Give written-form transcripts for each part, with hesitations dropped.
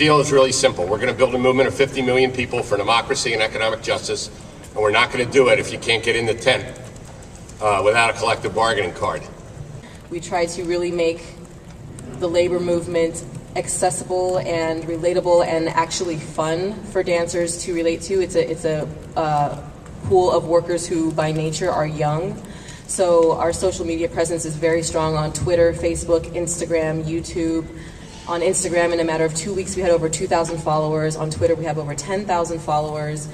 deal is really simple. We're going to build a movement of 50 million people for democracy and economic justice, and we're not going to do it if you can't get in the tent without a collective bargaining card. We try to really make the labor movement accessible and relatable and actually fun for dancers to relate to. It's a pool of workers who by nature are young. So our social media presence is very strong on Twitter, Facebook, Instagram, YouTube. On Instagram, in a matter of 2 weeks, we had over 2,000 followers. On Twitter, we have over 10,000 followers.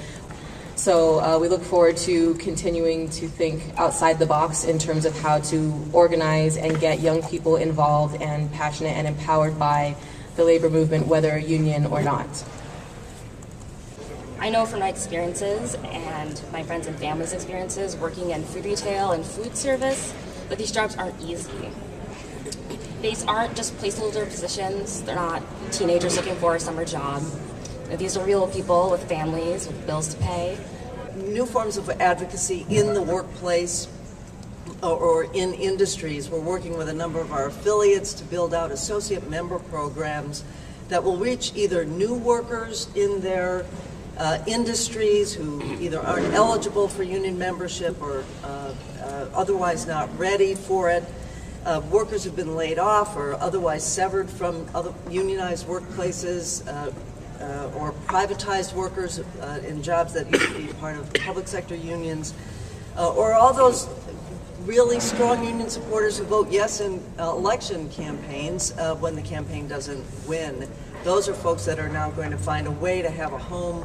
So we look forward to continuing to think outside the box in terms of how to organize and get young people involved and passionate and empowered by the labor movement, whether union or not. I know from my experiences and my friends and family's experiences working in food retail and food service that these jobs aren't easy. These aren't just placeholder positions. They're not teenagers looking for a summer job. These are real people with families, with bills to pay. New forms of advocacy in the workplace or in industries. We're working with a number of our affiliates to build out associate member programs that will reach either new workers in their industries who either aren't eligible for union membership or otherwise not ready for it. Workers who've been laid off or otherwise severed from other unionized workplaces or privatized workers in jobs that used to be part of public sector unions, or all those really strong union supporters who vote yes in election campaigns when the campaign doesn't win. Those are folks that are now going to find a way to have a home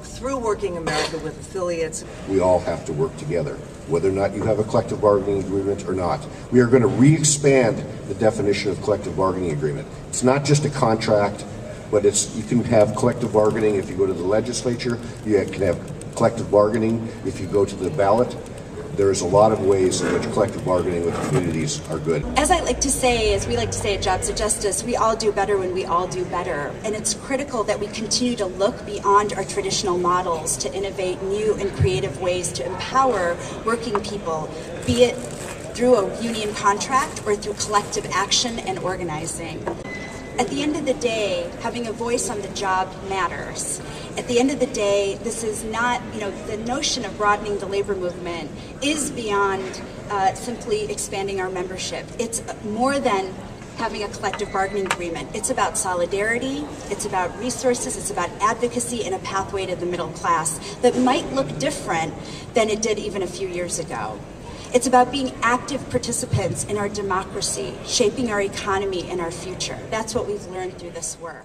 through Working America with affiliates. We all have to work together, whether or not you have a collective bargaining agreement or not. We are going to re-expand the definition of collective bargaining agreement. It's not just a contract, but you can have collective bargaining if you go to the legislature. You can have collective bargaining if you go to the ballot. There's a lot of ways in which collective bargaining with communities are good. As I like to say, as we like to say at Jobs of Justice, we all do better when we all do better. And it's critical that we continue to look beyond our traditional models to innovate new and creative ways to empower working people, be it through a union contract or through collective action and organizing. At the end of the day, having a voice on the job matters. At the end of the day, this is not, the notion of broadening the labor movement is beyond simply expanding our membership. It's more than having a collective bargaining agreement. It's about solidarity, it's about resources, it's about advocacy and a pathway to the middle class that might look different than it did even a few years ago. It's about being active participants in our democracy, shaping our economy and our future. That's what we've learned through this work.